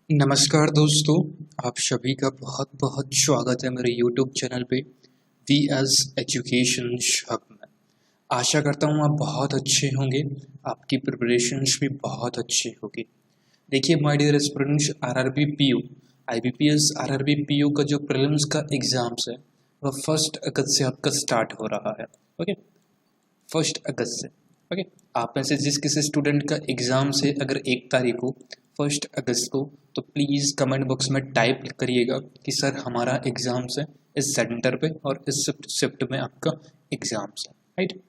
नमस्कार दोस्तों, आप सभी का बहुत बहुत स्वागत है मेरे YouTube चैनल पे वी एस एजुकेशन हब में। आशा करता हूँ आप बहुत अच्छे होंगे, आपकी प्रिपरेशंस भी बहुत अच्छी होगी। देखिए my dear aspirants, RRB PO, IBPS RRB PO का जो प्रीलिम्स का एग्ज़ाम्स है वह 1 अगस्त से आपका स्टार्ट हो रहा है। ओके, 1 अगस्त से। ओके, आप में से जिस किसी स्टूडेंट का एग्ज़ाम से अगर 1 तारीख को 1 अगस्त को, तो प्लीज़ कमेंट बॉक्स में टाइप करिएगा कि सर हमारा एग्ज़ाम्स है इस सेंटर पे और इस शिफ्ट में आपका एग्ज़ाम्स है। राइट,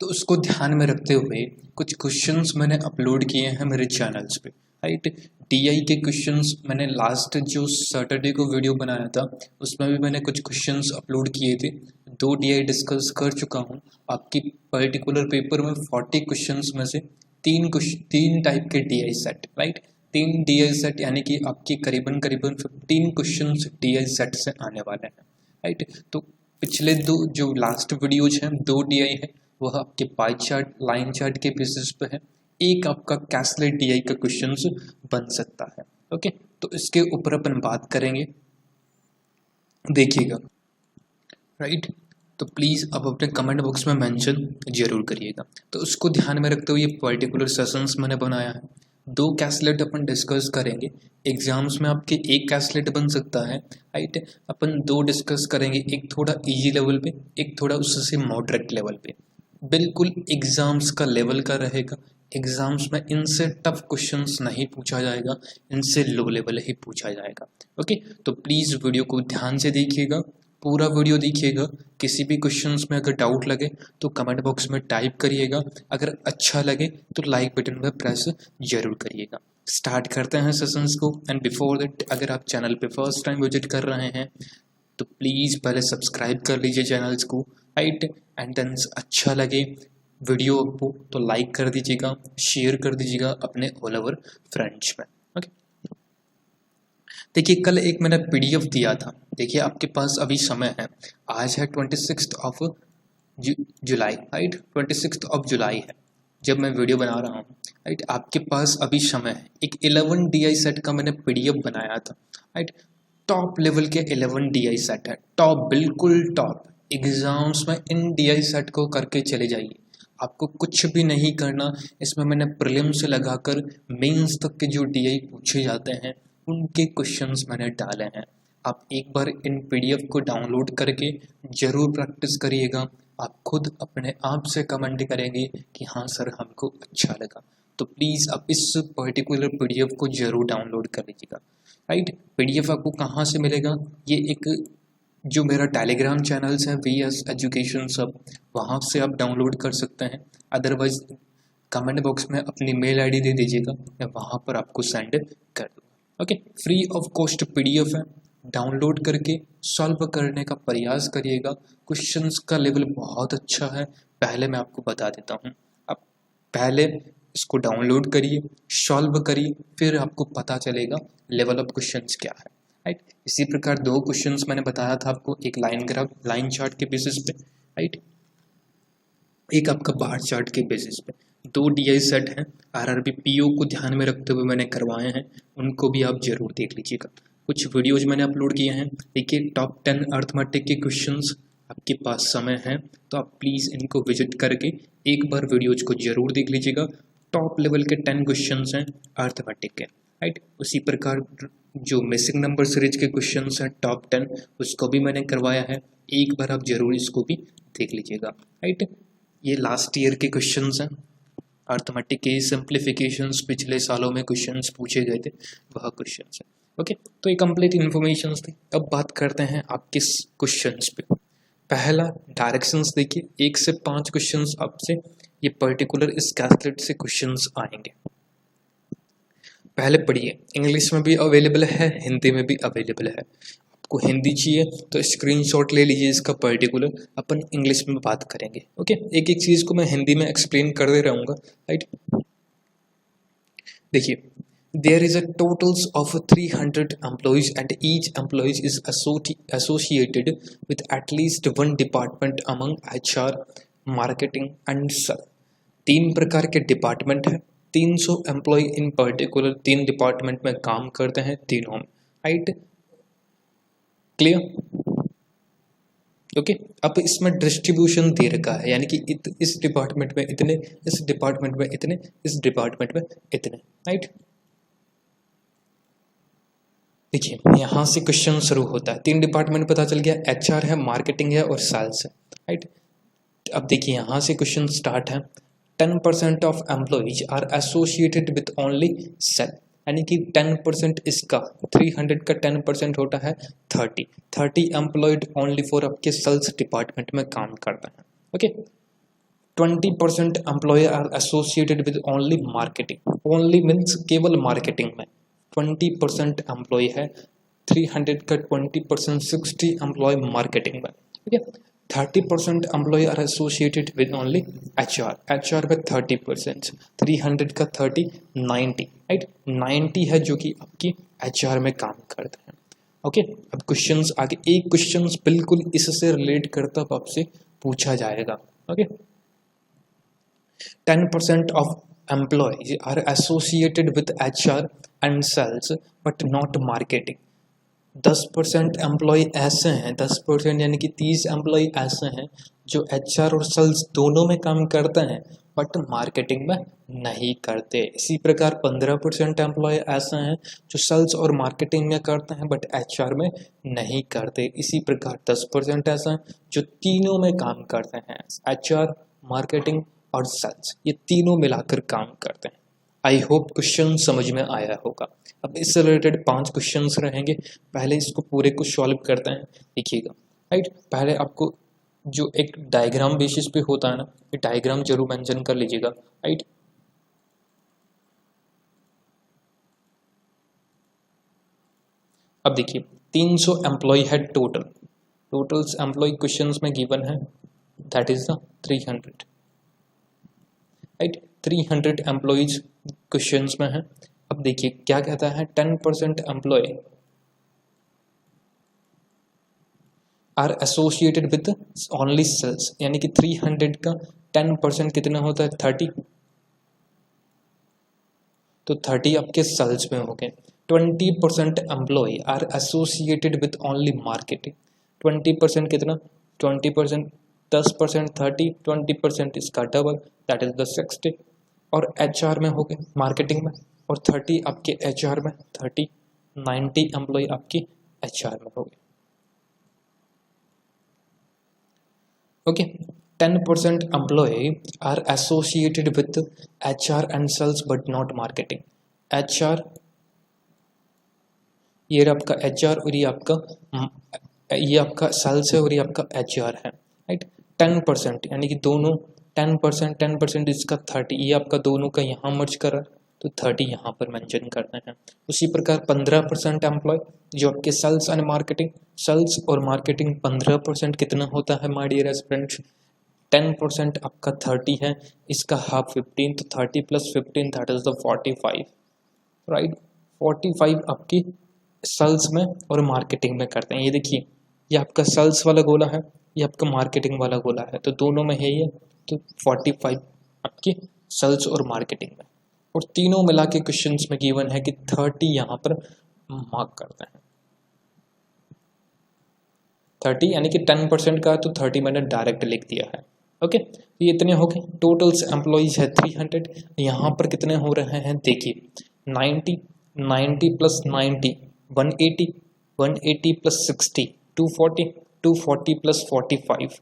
तो उसको ध्यान में रखते हुए कुछ क्वेश्चंस मैंने अपलोड किए हैं मेरे चैनल्स पे। राइट, डीआई के क्वेश्चंस मैंने लास्ट जो सैटरडे को वीडियो बनाया था उसमें भी मैंने कुछ क्वेश्चंस अपलोड किए थे। 2 डीआई डिस्कस कर चुका हूँ। आपकी पर्टिकुलर पेपर में 40 क्वेश्चंस में से तीन टाइप के DI set, right, 3 DI set यानी कि आपकी करीबन करीबन 15 क्वेश्चंस डीआई सेट से आने वाले हैं। राइट, तो पिछले दो जो लास्ट वीडियोज हैं 2 डीआई है, वह आपके पाई चार्ट लाइन चार्ट के बेसिस पे है। एक आपका कैसलेट डीआई का क्वेश्चंस बन सकता है। ओके, तो इसके ऊपर अपन बात करेंगे, देखिएगा। राइट, तो प्लीज़ आप अपने कमेंट बॉक्स में मेंशन जरूर करिएगा। तो उसको ध्यान में रखते हुए ये पर्टिकुलर सेशंस मैंने बनाया है। 2 कैसलेट अपन डिस्कस करेंगे। एग्जाम्स में आपके एक कैसलेट बन सकता है। राइट, अपन 2 डिस्कस करेंगे, एक थोड़ा इजी लेवल पे, एक थोड़ा उससे मॉडरेट लेवल पे। बिल्कुल एग्जाम्स का लेवल का रहेगा। एग्जाम्स में इनसे टफ क्वेश्चंस नहीं पूछा जाएगा, इनसे लो लेवल ही पूछा जाएगा। ओके, तो प्लीज़ वीडियो को ध्यान से देखिएगा, पूरा वीडियो देखिएगा। किसी भी क्वेश्चंस में अगर डाउट लगे तो कमेंट बॉक्स में टाइप करिएगा। अगर अच्छा लगे तो लाइक बटन पर प्रेस जरूर करिएगा। स्टार्ट करते हैं सेशंस को। एंड बिफोर दैट, अगर आप चैनल पे फर्स्ट टाइम विजिट कर रहे हैं तो प्लीज़ पहले सब्सक्राइब कर लीजिए चैनल्स को। राइट, एंड देन अच्छा लगे वीडियो आपको तो लाइक कर दीजिएगा, शेयर कर दीजिएगा अपने ऑल ओवर फ्रेंड्स में। ओके, देखिए कल एक मैंने पीडीएफ दिया था। देखिए आपके पास अभी समय है, आज है 26 ऑफ जुलाई। राइट, 26 जुलाई है जब मैं वीडियो बना रहा हूँ। राइट, आपके पास अभी समय है। एक 11 डीआई सेट का मैंने पीडीएफ बनाया था। राइट, टॉप लेवल के 11 डीआई सेट है, टॉप, बिल्कुल टॉप। एग्जाम्स में इन डीआई सेट को करके चले जाइए, आपको कुछ भी नहीं करना। इसमें मैंने प्रीलिम से लगाकर मेंस तक के जो डीआई पूछे जाते हैं उनके क्वेश्चंस मैंने डाले हैं। आप एक बार इन पीडीएफ को डाउनलोड करके ज़रूर प्रैक्टिस करिएगा। आप खुद अपने आप से कमेंट करेंगे कि हाँ सर हमको अच्छा लगा। तो प्लीज़ आप इस पर्टिकुलर पीडीएफ को ज़रूर डाउनलोड कर लीजिएगा। राइट, पीडीएफ आपको कहाँ से मिलेगा? ये एक जो मेरा टेलीग्राम चैनल्स है वी एस एजुकेशन सब, वहाँ से आप डाउनलोड कर सकते हैं। अदरवाइज कमेंट बॉक्स में अपनी मेल आईडी दे दीजिएगा, मैं वहाँ पर आपको सेंड कर दूँगा। Okay, free of cost PDF है, डाउनलोड करके सॉल्व करने का प्रयास करिएगा। क्वेश्चंस का लेवल बहुत अच्छा है, पहले मैं आपको बता देता हूँ। आप पहले इसको डाउनलोड करिए, सॉल्व करिए, फिर आपको पता चलेगा लेवल ऑफ क्वेश्चंस क्या है। राइट, इसी प्रकार 2 क्वेश्चंस मैंने बताया था आपको, एक लाइन ग्राफ लाइन चार्ट के बेसिस पे, राइट, एक आपका बार चार्ट के बेसिस पे। 2 डीआई सेट हैं, आरआरबी पीओ को ध्यान में रखते हुए मैंने करवाए हैं, उनको भी आप जरूर देख लीजिएगा। कुछ वीडियोज मैंने अपलोड किए हैं। देखिए टॉप 10 अर्थमेटिक के क्वेश्चंस, आपके पास समय है तो आप प्लीज़ इनको विजिट करके एक बार वीडियोज को जरूर देख लीजिएगा। टॉप लेवल के 10 क्वेश्चंस हैं अर्थमेटिक के। राइट, उसी प्रकार जो मिसिंग नंबर सीरीज के क्वेश्चंस हैं टॉप 10, उसको भी मैंने करवाया है, एक बार आप जरूर इसको भी देख लीजिएगा। राइट, ये लास्ट ईयर के क्वेश्चंस हैं अर्थमेटिक के, सिंप्लीफिकेशंस पिछले सालों में क्वेश्चंस पूछे गए थे वह क्वेश्चंस हैं। ओके, तो ये कंप्लीट इन्फॉर्मेशन थी। अब बात करते हैं आपके क्वेश्चंस पे। पहला डायरेक्शंस, देखिए 1 से 5 क्वेश्चंस आपसे ये पर्टिकुलर इस कैलकुलेट से क्वेश्चंस आएंगे। पहले पढ़िए, इंग्लिश में भी अवेलेबल है, हिंदी में भी अवेलेबल है। आपको हिंदी चाहिए तो स्क्रीनशॉट ले लीजिए इसका पर्टिकुलर, अपन इंग्लिश में बात करेंगे। ओके, एक एक चीज़ को मैं हिंदी में एक्सप्लेन कर दे रहूँगा। राइट, देखिए, there is a totals of 300 employees and each employee is associated with at least one department among HR, marketing and sales। 3 प्रकार के डिपार्टमेंट है 300 एम्प्लॉय इन पर्टिकुलर 3 डिपार्टमेंट में काम करते हैं तीनों में, राइट, क्लियर। ओके, अब इसमें डिस्ट्रीब्यूशन दे रखा है, यानी कि इस डिपार्टमेंट में इतने, इस डिपार्टमेंट में इतने, इस डिपार्टमेंट में इतने, राइट। देखिए यहाँ से क्वेश्चन शुरू होता है, 3 डिपार्टमेंट पता चल गया, HR है, मार्केटिंग है और सेल्स है, राइट। अब देखिए यहाँ से क्वेश्चन स्टार्ट है, 10% of employees are associated with only sale, यानी कि 10% इसका, 300 का 10% होता है 30 एम्प्लॉयड ओनली फॉर आपके सेल्स डिपार्टमेंट में काम करते हैं, okay. 20% employ are associated with only marketing, only means केवल मार्केटिंग में 20% एम्प्लॉय है, 300 का 20% 60 एम्प्लॉय मार्केटिंग में, ठीक है। 30% employ are associated with only HR में 30%, 300 का 30 90, राइट, 90 है जो कि आपकी HR में काम करते हैं, ओके। अब क्वेश्चंस आगे, एक क्वेश्चंस बिल्कुल इससे रिलेट करता हुआ आपसे पूछा जाएगा, okay. 10% of employees are associated with HR and sales but not marketing. 10% employ ऐसे हैं, 10% यानी कि 30 एम्प्लॉय ऐसे हैं जो HR और सेल्स दोनों में काम करते हैं बट मार्केटिंग में नहीं करते। इसी प्रकार 15% एम्प्लॉय ऐसे हैं जो सेल्स और मार्केटिंग में करते हैं बट HR में नहीं करते। इसी प्रकार 10% ऐसे हैं जो तीनों में काम करते हैं, HR, मार्केटिंग और सेल्स, ये तीनों मिलाकर काम करते हैं। आई होप क्वेश्चन समझ में आया होगा। अब इससे रिलेटेड 5 क्वेश्चंस रहेंगे, पहले इसको पूरे को सॉल्व करते हैं, देखिएगा, राइट। पहले आपको जो एक डायग्राम बेसिस पे होता है ना, ये डायग्राम जरूर मेंशन कर लीजिएगा, राइट। अब देखिए 300 एम्प्लॉय है टोटल्स एम्प्लॉय क्वेश्चंस में गिवन है, that is the 300, right. 300 employees questions में है। अब देखिए क्या कहता है, 10% employ are associated with only sales, यानी कि 300 का 10% कितना होता है 30, तो 30 आपके सेल्स में हो गए। 20% employ are associated with only marketing, 20% कितना, 20%, 10% 30, 20% इसका डबल, दैट इज द 60, और HR में हो गए मार्केटिंग में, और 30 आपके HR में, 30 90 एम्प्लॉय आपकी HR में हो गए, okay. 10% employ are associated with HR and sales but not marketing. HR, ये आपका HR और ये आपका सेल्स है और ये आपका HR है, राइट। 10% यानी कि दोनों 10% इसका 30, ये आपका दोनों का यहाँ मर्ज कर रहा है तो 30 यहाँ पर मेंशन करते हैं। उसी प्रकार 15% एम्प्लॉय जो आपके सेल्स एंड मार्केटिंग, सेल्स और मार्केटिंग 15% कितना होता है माय डियर स्टूडेंट्स, 10% आपका 30 है, इसका हाफ 15, तो 30 + 15 दैट इज द 45, राइट। 45 आपकी सेल्स में और मार्केटिंग में करते हैं। ये देखिए ये आपका सेल्स वाला गोला है, ये आपका मार्केटिंग वाला गोला है, तो दोनों में है ये, तो 45 आपके सेल्स और मार्केटिंग में, और तीनों मिला के क्वेश्चंस में गिवन है कि 30 यहाँ पर मार्क करते हैं। 30 यानी कि 10% का, तो 30 मैंने डायरेक्ट लिख दिया है, ओके। ये इतने हो गए। टोटल्स एम्प्लॉइज है 300, यहाँ पर कितने हो रहे हैं देखिए, 90 + 90 180, 180 + 60 240, 240 + 45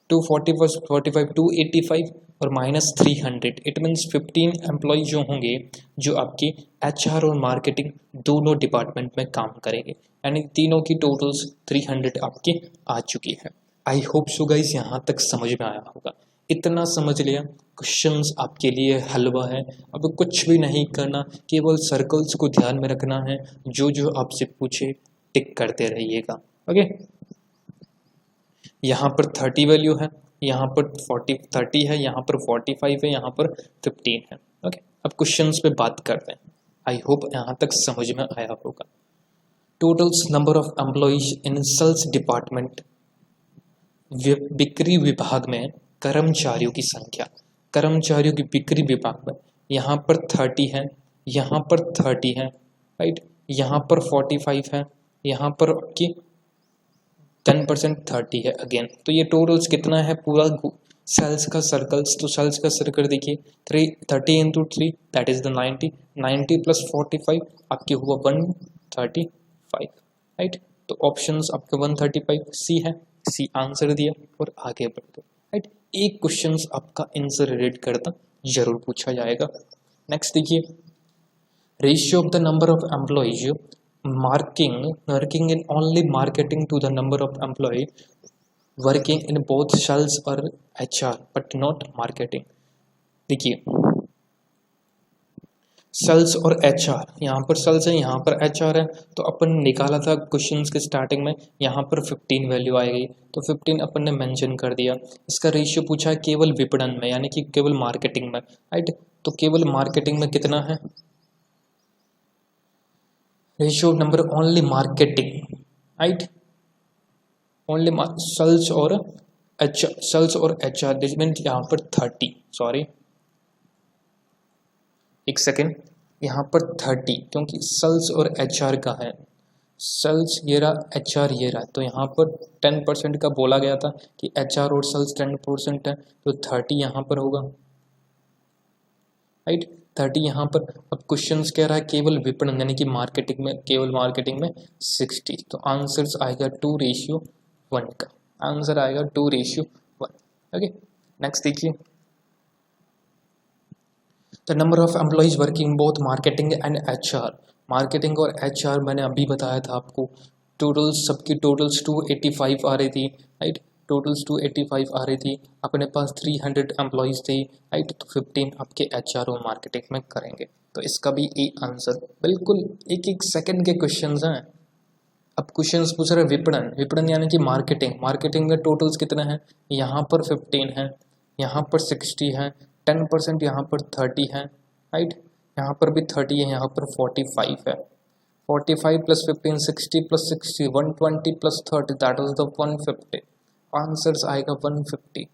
240 + 45 285 और -300, इट मीन्स 15 एम्प्लॉय जो होंगे जो आपकी HR और मार्केटिंग दोनों डिपार्टमेंट में काम करेंगे, यानी तीनों की टोटल्स 300 आपके आ चुकी है। आई होप सो गाइस यहाँ तक समझ में आया होगा। इतना समझ लिया, क्वेश्चंस आपके लिए हलवा है, अब कुछ भी नहीं करना, केवल सर्कल्स को ध्यान में रखना है, जो जो आपसे पूछे टिक करते रहिएगा, ओके। यहाँ पर 30 वैल्यू है, यहाँ पर 30 है, यहाँ पर 45 है, यहाँ पर 15 है, ओके। अब क्वेश्चंस पे बात करते हैं। आई होप यहाँ तक समझ में आया होगा। Totals number of employees in sales department, बिक्री विभाग में कर्मचारियों की संख्या, कर्मचारियों की बिक्री विभाग में यहाँ पर 30 है, यहाँ पर 30 है, राइट, यहाँ पर 45 है, यहाँ पर आपकी 10% 30 है अगेन। तो ये टोटल्स कितना है पूरा सेल्स का सर्कल्स, तो सेल्स का सर्कल देखिए 30 into 3 that is the 90 plus 45 आपके हुआ 135, राइट। तो ऑप्शंस आपके 135 सी है, सी आंसर दिया और आगे बढ़ दो, राइट। एक क्वेश्चन आपका इनसे रिलेट करता जरूर पूछा जाएगा। नेक्स्ट देखिए, ratio of the number of employees working in only marketing to the number of employee working in both sales और HR but not marketing। देखिए सेल्स और HR, यहाँ पर सेल्स है, यहाँ पर HR है, तो अपन निकाला था क्वेश्चंस के स्टार्टिंग में, यहाँ पर 15 वैल्यू आएगी, तो 15 अपन ने मेंशन कर दिया। इसका रेशियो पूछा है केवल विपणन में, यानी कि केवल मार्केटिंग में, राइट। तो केवल मार्केटिंग में कितना है, ratio number only marketing, right, only sales और HR दिस मीन यहाँ पर 30, सॉरी एक सेकेंड, यहाँ पर 30 क्योंकि सेल्स और HR का है, सेल्स ये रहा, HR ये रहा, तो यहाँ पर 10% का बोला गया था कि HR और सेल्स 10% है, तो 30 यहाँ पर होगा, राइट, 30 यहाँ पर। अब क्वेश्चन कह रहा है केवल विपणन यानी कि मार्केटिंग में, केवल मार्केटिंग में 60, तो आंसर आएगा 2:1 का आंसर आएगा 2:1। ओके, नेक्स्ट देखिए, the number of employees working both marketing and HR, marketing और HR मैंने अभी बताया था आपको, टोटल्स सबकी टोटल्स 285 आ रही थी, राइट, टोटल्स 285 आ रही थी, अपने पास 300 एम्प्लॉइज थे, राइट, तो 15 आपके HR और मार्केटिंग में करेंगे, तो इसका भी ए आंसर बिल्कुल एक एक सेकंड के क्वेश्चंस हैं। अब क्वेश्चंस पूछ रहे विपणन, विपणन यानी कि मार्केटिंग, मार्केटिंग में टोटल्स कितने हैं, यहाँ पर 15 है, यहाँ पर 60 है, 10% यहाँ पर 30 है, राइट, यहाँ पर भी 30 है, यहाँ पर 45 है, 45 plus 15 60 plus 60 120 plus 30 that is the 150, answers आएगा 150।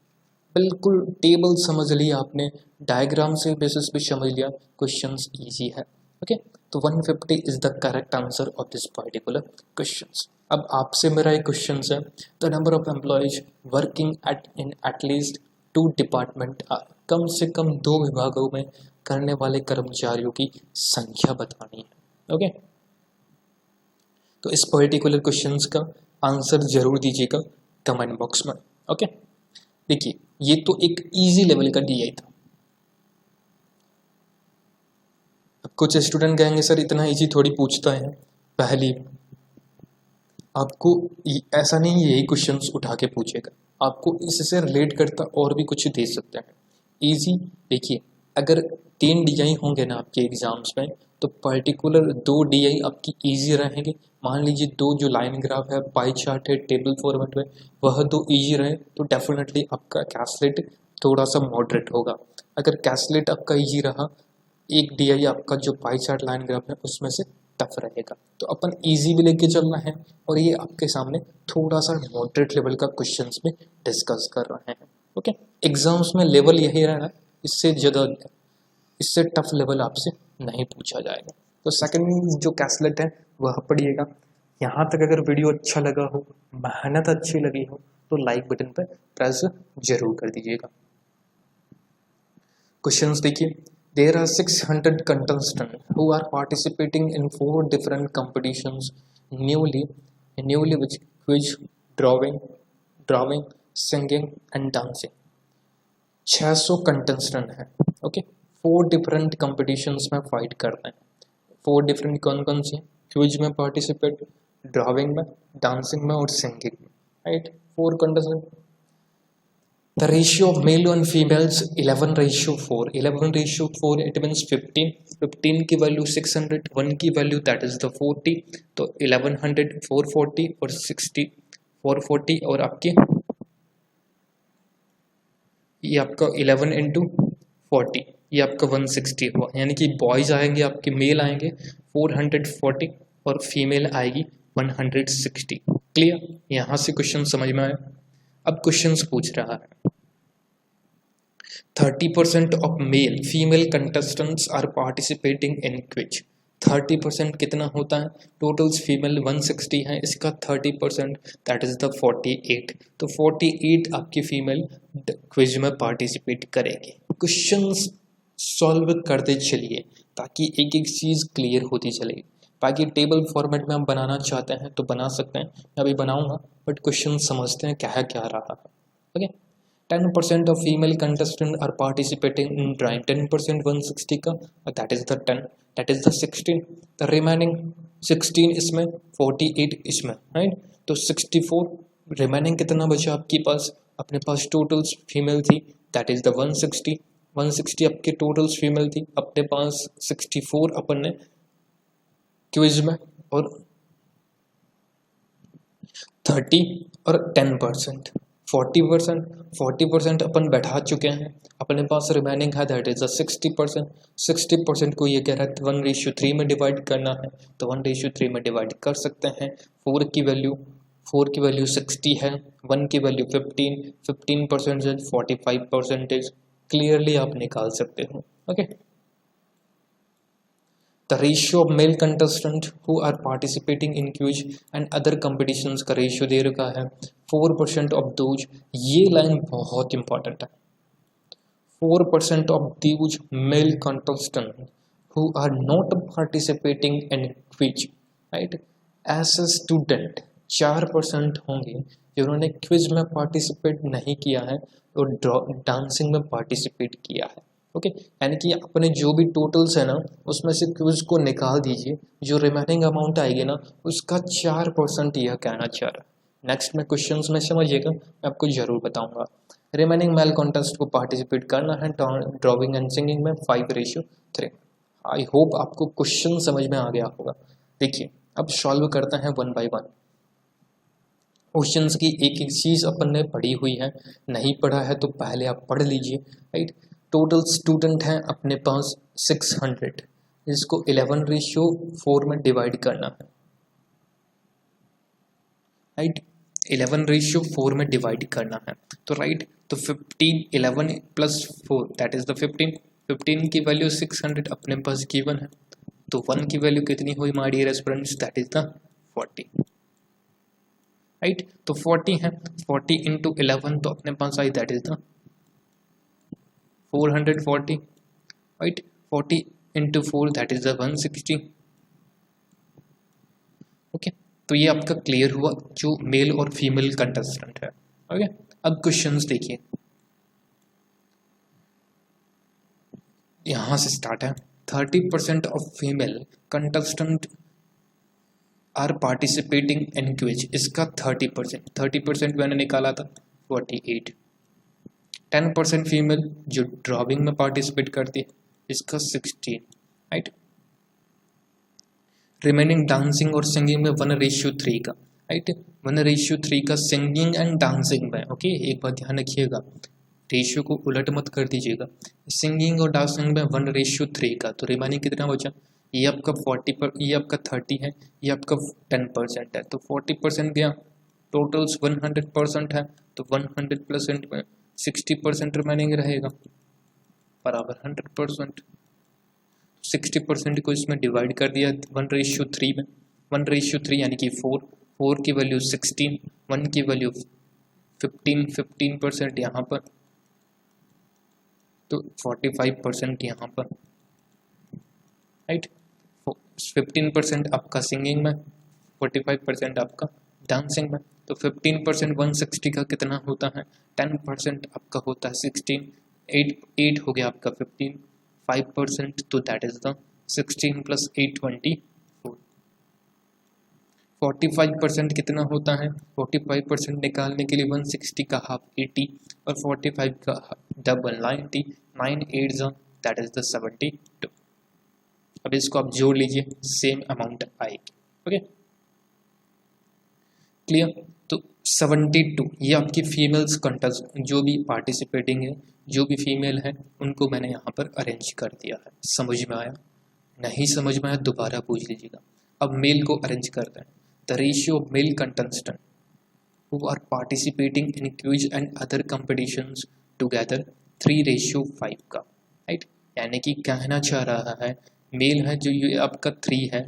बिल्कुल टेबल समझ लिया आपने, डायग्राम से बेसिस पे समझ लिया, क्वेश्चंस इजी है। ओके, तो 150 is the correct answer of this particular questions. अब आपसे मेरा एक क्वेश्चन है, the number of employees working at least 2 department are, कम से कम 2 विभागों में करने वाले कर्मचारियों की संख्या बतानी है। ओके, तो इस पर्टिकुलर क्वेश्चंस का आंसर जरूर दीजिएगा कमेंट बॉक्स में। ओके, देखिए ये तो एक इजी लेवल का DI था। अब कुछ स्टूडेंट कहेंगे सर इतना इजी थोड़ी पूछता है, पहली आपको ऐसा नहीं यही क्वेश्चंस उठा के पूछेगा, आपको इससे रिलेट करता और भी कुछ दे सकते हैं इजी। देखिए अगर 3 DI होंगे ना आपके एग्जाम्स में, तो पर्टिकुलर 2 DI आपकी इजी रहेंगे। मान लीजिए 2 जो लाइन ग्राफ है, पाई चार्ट है, टेबल फॉर्मेट में, वह 2 इजी रहे तो डेफिनेटली आपका कैसलेट थोड़ा सा मॉडरेट होगा। अगर कैसलेट आपका इजी रहा, एक DI आपका जो पाई चार्ट लाइन ग्राफ है उसमें से टफ रहेगा। तो अपन इजी भी लेके चलना है, और ये आपके सामने थोड़ा सा मॉडरेट लेवल का क्वेश्चंस में डिस्कस कर रहे हैं। ओके, एग्जाम्स में लेवल यही रहना, इससे ज़्यादा इससे टफ लेवल आपसे नहीं पूछा जाएगा। तो सेकंड जो कैसलेट है वह पढ़िएगा। यहाँ तक अगर वीडियो अच्छा लगा हो, मेहनत अच्छी लगी हो, तो लाइक बटन पर प्रेस जरूर कर दीजिएगा। क्वेश्चंस देखिए, there are 600 contestants who are participating in 4 different competitions, newly which quiz, drawing, singing and dancing। 600 contestant हैं, ओके, 4 डिफरेंट कंपटीशंस में फाइट करते हैं। 4 डिफरेंट कौन कौन सी, क्विज में पार्टिसिपेट, ड्राइंग में, डांसिंग में और सिंगिंग में, right, 4 contestant. The ratio of male and females 11:4, 11:4 it means 15 की वैल्यू 600, 1 की वैल्यू दैट इज द 40, तो 1100 440 और 60 440, और आपके ये आपका 11 इंटू 40 ये आपका 160 हुआ, यानी कि बॉयज़ आएंगे आपके, मेल आएंगे 440 और फीमेल आएगी 160। क्लियर, यहाँ से क्वेश्चन समझ में आया। अब क्वेश्चन पूछ रहा है 30% of male female contestants are participating in quiz. 30% कितना होता है? टोटल्स फीमेल 160 है, इसका 30% दैट इज द 48. तो 48 आपकी फीमेल क्विज में पार्टिसिपेट करेंगे. क्वेश्चंस सॉल्व करते चलिए ताकि एक एक चीज़ क्लियर होती चले. बाकी टेबल फॉर्मेट में हम बनाना चाहते हैं तो बना सकते हैं, मैं अभी बनाऊंगा, बट क्वेश्चन समझते हैं क्या है क्या रहा है. Okay. 10% of female contestants are participating in drawing. 10% 160 का, that is the 10, that is the 16. The remaining 16 इसमें, 48 इसमें, right? तो 64 remaining कितना बचा आपके पास? अपने पास टोटल्स फीमेल थी, that is the 160. 160 आपके टोटल्स फीमेल थी, अपने पास 64 अपन ने क्विज में, और 30 और 10% 40% अपन बैठा चुके हैं, अपने पास रिमेनिंग है दैट इज 60%. 60% को ये कह रहा है 1:3 में डिवाइड करना है, तो 1:3 में डिवाइड कर सकते हैं. 4 की वैल्यू 60 है, 1 की वैल्यू 15% 45% क्लियरली आप निकाल सकते हो. Okay. The ratio of male contestants who are participating in quiz and other competitions का रेशियो दे रखा है 4% of those. ये लाइन बहुत इंपॉर्टेंट है. 4% of those male contestants who are not participating in quiz, right? ऐसे स्टूडेंट 4% होंगे जिन्होंने quiz में पार्टिसिपेट नहीं किया है और डांसिंग में पार्टिसिपेट किया है. ओके. यानी कि अपने जो भी टोटल्स है ना उसमें से क्विज को निकाल दीजिए, जो रिमेनिंग अमाउंट आएगी ना उसका 4% यह कहना चाह रहा है. नेक्स्ट में क्वेश्चंस में समझिएगा, मैं आपको ज़रूर बताऊंगा. रिमेनिंग मेल कॉन्टेस्ट को पार्टिसिपेट करना है ड्राइंग एंड सिंगिंग में 5:3. आई होप आपको क्वेश्चन समझ में आ गया होगा. देखिए अब सॉल्व करते हैं 1 by 1. क्वेश्चंस की एक एक चीज़ अपन ने पढ़ी हुई है, नहीं पढ़ा है तो पहले आप पढ़ लीजिए. राइट. टोटल स्टूडेंट हैं अपने पास 600, इसको 11:4 में डिवाइड करना है. राइट. 11:4 में डिवाइड करना है, तो राइट. तो 15 11 + 4 दैट इज द 15. 15 की वैल्यू 600 अपने पास गिवन है, तो 1 की वैल्यू कितनी हुई my dear students? That is the 40. Right. तो 40 है, 40 × 11 तो अपने पास आई that is the 440. Right. 40 × 4 that is the 160. Okay. तो ये आपका क्लियर हुआ जो मेल और फीमेल कंटेस्टेंट है. ओके. अब क्वेश्चंस देखिए, यहाँ से स्टार्ट है. 30% of female contestant are participating in quiz. इसका 30% मैंने निकाला था 48. 10% फीमेल जो ड्राइंग में पार्टिसिपेट करती है, इसका 16. राइट. रिमेनिंग डांसिंग और सिंगिंग में 1:3 का. राइट. 1:3 का सिंगिंग एंड डांसिंग में. ओके. एक बात ध्यान रखिएगा, रेशियो को उलट मत कर दीजिएगा. सिंगिंग और डांसिंग में 1:3 का, तो रिमेनिंग कितना बचा? ये आपका 40 पर, ये आपका 30 है, ये आपका 10% है, तो 40% गया. टोटल्स 100% है, तो 100% में 60% रिमेनिंग रहेगा बराबर 100%. 60% को इसमें डिवाइड कर दिया 1:3 में. 1:3 यानी कि 4 की वैल्यू 16, 1 की वैल्यू 15% यहाँ पर, तो 45% यहाँ पर. राइट. 15% आपका सिंगिंग में, 45% आपका डांसिंग में. तो 15% 160 का कितना होता है? 10% आपका होता है 16. 8 हो गया आपका 15. 5% तो दैट इज द 16 + 8 24. 45% कितना होता है? 45% निकालने के लिए 160 का हाफ 80 और 45 का डबल 90. 9 8 that is the 72. अब इसको आप जोड़ लीजिए, सेम अमाउंट आएगी. ओके. क्लियर. तो 72 ये आपकी फीमेल्स कंटेस्ट जो भी पार्टिसिपेटिंग है, जो भी फीमेल है, उनको मैंने यहाँ पर अरेंज कर दिया है. समझ में आया? नहीं समझ में आया दोबारा पूछ लीजिएगा. अब मेल को अरेंज करते हैं. The ratio of male contestant who are participating in quiz and other competitions together 3:5 का, राइट। यानी कि कहना चाह रहा है मेल है जो ये आपका 3 है,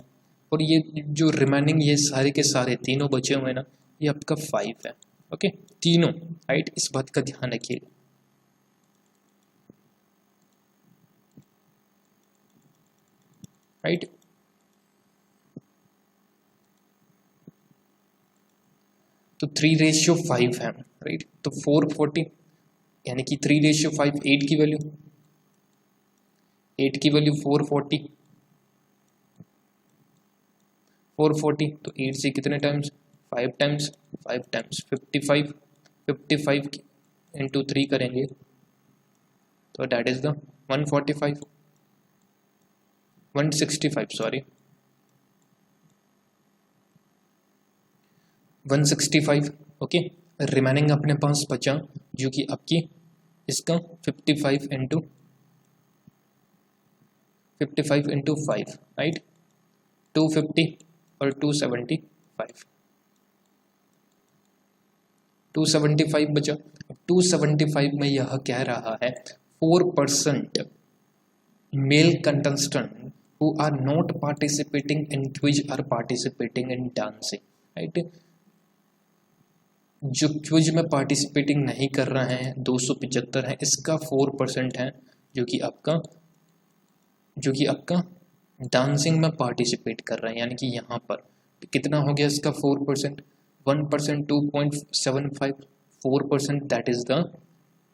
और ये जो रिमेनिंग ये सारे के सारे तीनों बचे हुए ना, ये आपका 5 है। ओके, तीनों, राइट, इस बात का ध्यान रखिएगा। राइट, तो 3:5 है, राइट। तो 440 यानी कि 3:5, 8 की वैल्यू 440, 440 तो 8 से कितने टाइम्स, 5 टाइम्स, 5 टाइम्स 55, 55 इंटू 3 करेंगे तो that is the 145, 165 sorry 165। Okay, remaining अपने पास बचा जो कि आपकी इसका 55 इंटू 5, राइट, 250 और 275, 275 बचा। 275 में यह कह रहा है 4% male contestant who are not participating in quiz are participating in dancing, right. जो क्विज में पार्टिसिपेटिंग नहीं कर रहे हैं 275 है, इसका 4% है जो कि आपका डांसिंग में पार्टिसिपेट कर रहे हैं। यानी कि यहाँ पर कितना हो गया इसका 4%, 1% 2.75, 4% दैट इज द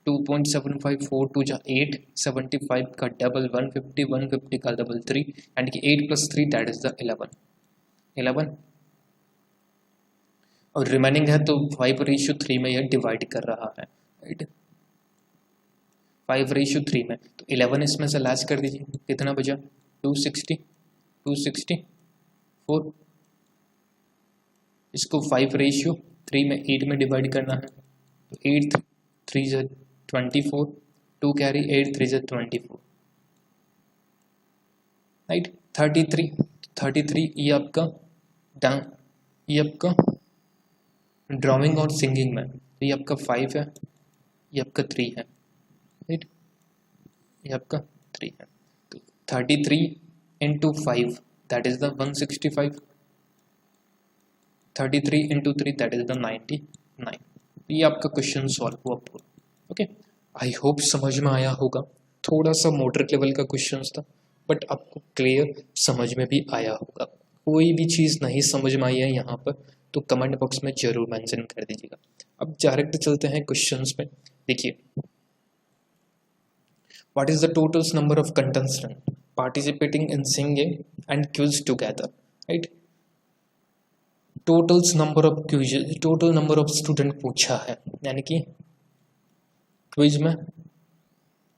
2.75, 4 2 जा 8, 75 का डबल 150, 150 का डबल 3, यानी कि 8 + 3 दैट इज द 11, और रिमेनिंग है तो 5:3 में यह डिवाइड कर रहा है, राइट, 5:3 में। तो 11 इसमें से लेस कर दीजिए, कितना बचा 264, इसको 5:3 में 8 में डिवाइड करना है तो 8 3 = 24, 2 कैरी 8 3 = 24, राइट। 33 ये आपका ड्राइंग और सिंगिंग में, तो ये आपका 5 है, ये आपका 3 है, राइट, ये आपका 3 है। तो 33 into 5 that is the 165, 33 into 3 that is the 99। ये आपका क्वेश्चन सॉल्व हुआ पूरा। ओके, आई होप समझ में आया होगा। थोड़ा सा मोटर लेवल का क्वेश्चन था बट आपको क्लियर समझ में भी आया होगा। कोई भी चीज़ नहीं समझ में आई है यहाँ पर तो कमेंट बॉक्स में जरूर मेंशन कर दीजिएगा। अब डायरेक्ट चलते हैं क्वेश्चंस में। देखिए, what is the total number of contestant participating in singing and quiz together, right. Total number of student पूछा है, यानी कि क्विज में,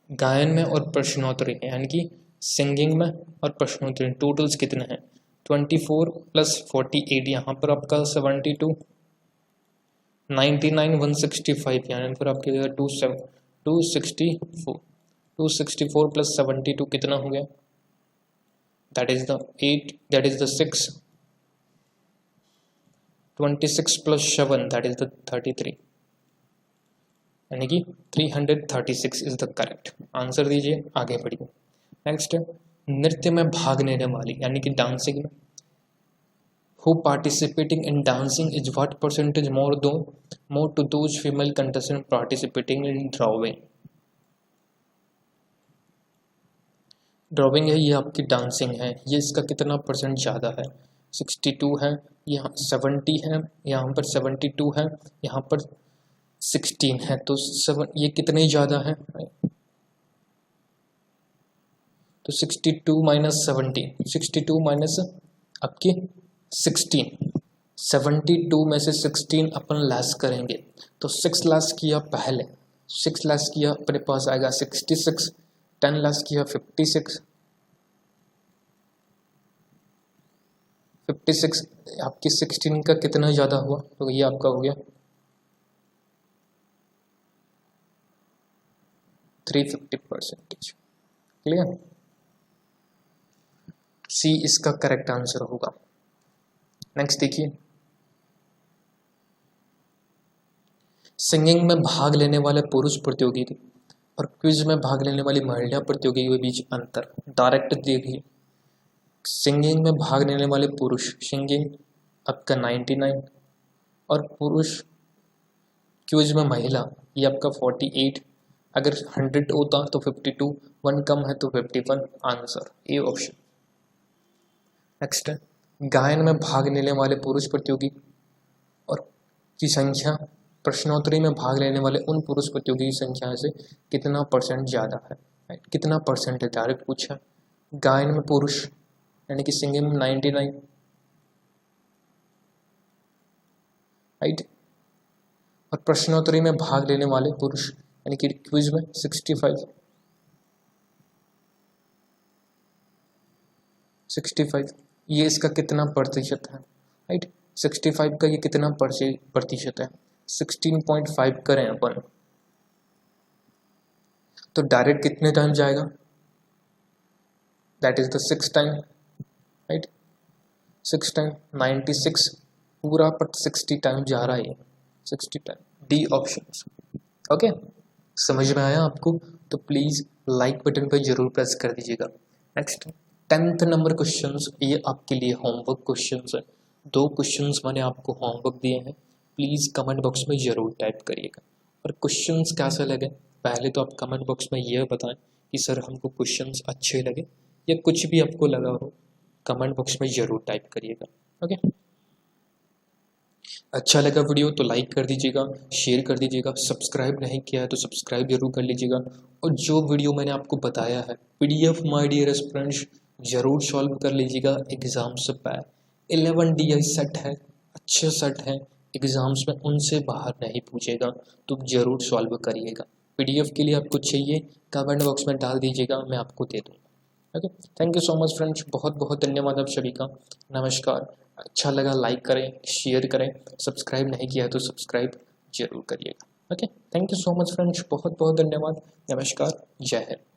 गायन में और प्रश्नोत्तरी में, यानी कि सिंगिंग में और प्रश्नोत्तरी टोटल्स कितने हैं 24 + 48, यहाँ पर आपका 72, 99, 165, यानी फिर आपके 264 + 72 कितना हो गया, that is the 8, that is the 6, 26 + 7 that is the 33, यानी कि 336 इज द करेक्ट आंसर। दीजिए, आगे बढ़िए। नेक्स्ट है नृत्य में भाग लेने वाली, यानी कि डांसिंग में, who participating in dancing is what percentage more to those female contestants participating in drawing। Drawing है, ये आपकी डांसिंग है, ये इसका कितना % ज़्यादा है 62 है, यहाँ 70 है, यहाँ पर 72 है, यहाँ पर 16 है, तो 7 ये कितने ज़्यादा है तो 62 - 70, 62 माइनस आपकी 16, 72 में से 16 अपन लेस करेंगे तो 6 लेस किया पहले, 6 लेस किया अपने पास आएगा 66, 10 लेस किया 56, 56 आपकी 16 का कितना ज़्यादा हुआ तो ये आपका हो गया 350%। क्लियर, सी इसका करेक्ट आंसर होगा। नेक्स्ट देखिए, सिंगिंग में भाग लेने वाले पुरुष प्रतियोगी और क्विज में भाग लेने वाली महिला प्रतियोगियों के बीच अंतर डायरेक्ट देखिए। सिंगिंग में भाग लेने वाले पुरुष सिंगिंग आपका 99 और पुरुष क्विज में महिला ये आपका 48। अगर 100 होता तो 52, 1 कम है तो 51 आंसर ए ऑप्शन। नेक्स्ट है गायन में भाग लेने वाले पुरुष प्रतियोगी और की संख्या प्रश्नोत्तरी में भाग लेने वाले उन पुरुष प्रतियोगी की संख्या से कितना परसेंट ज़्यादा है, राइट। कितना परसेंट है डायरेक्ट पूछा। गायन में पुरुष यानी कि सिंगिंग में 99, राइट। और प्रश्नोत्तरी में भाग लेने वाले पुरुष यानी कि क्विज में 65 ये इसका कितना प्रतिशत है, राइट। 65 का ये कितना प्रतिशत है, 16.5 करें अपन तो डायरेक्ट कितने टाइम जाएगा, that is the 6 time, right. 6 time 96 पूरा पर 60 टाइम जा रहा है, 60 टाइम डी ऑप्शन। ओके समझ में आया आपको तो प्लीज़ लाइक बटन पर जरूर प्रेस कर दीजिएगा। नेक्स्ट 10th नंबर क्वेश्चंस, ये आपके लिए होमवर्क क्वेश्चंस है। 2 क्वेश्चंस मैंने आपको होमवर्क दिए हैं, प्लीज़ कमेंट बॉक्स में ज़रूर टाइप करिएगा। और क्वेश्चंस कैसे लगे पहले तो आप कमेंट बॉक्स में यह बताएं कि सर हमको क्वेश्चंस अच्छे लगे या कुछ भी आपको लगा हो, कमेंट बॉक्स में ज़रूर टाइप करिएगा। ओके अच्छा लगा वीडियो तो लाइक कर दीजिएगा, शेयर कर दीजिएगा, सब्सक्राइब नहीं किया है तो सब्सक्राइब जरूर कर लीजिएगा। और जो वीडियो मैंने आपको बताया है PDF माय डियर स्टूडेंट्स ज़रूर सॉल्व कर लीजिएगा एग्ज़ाम से पहले। 11 DI सेट है, अच्छे सेट है, एग्ज़ाम्स में उनसे बाहर नहीं पूछेगा तो ज़रूर सॉल्व करिएगा। PDF के लिए आपको चाहिए कमेंट बॉक्स में डाल दीजिएगा, मैं आपको दे दूँगा। Okay thank you so much friends, बहुत बहुत धन्यवाद आप सभी का। नमस्कार। अच्छा लगा लाइक करें, शेयर करें, सब्सक्राइब नहीं किया तो सब्सक्राइब जरूर करिएगा। Okay thank you so much friends, बहुत बहुत धन्यवाद। नमस्कार, जय हिंद।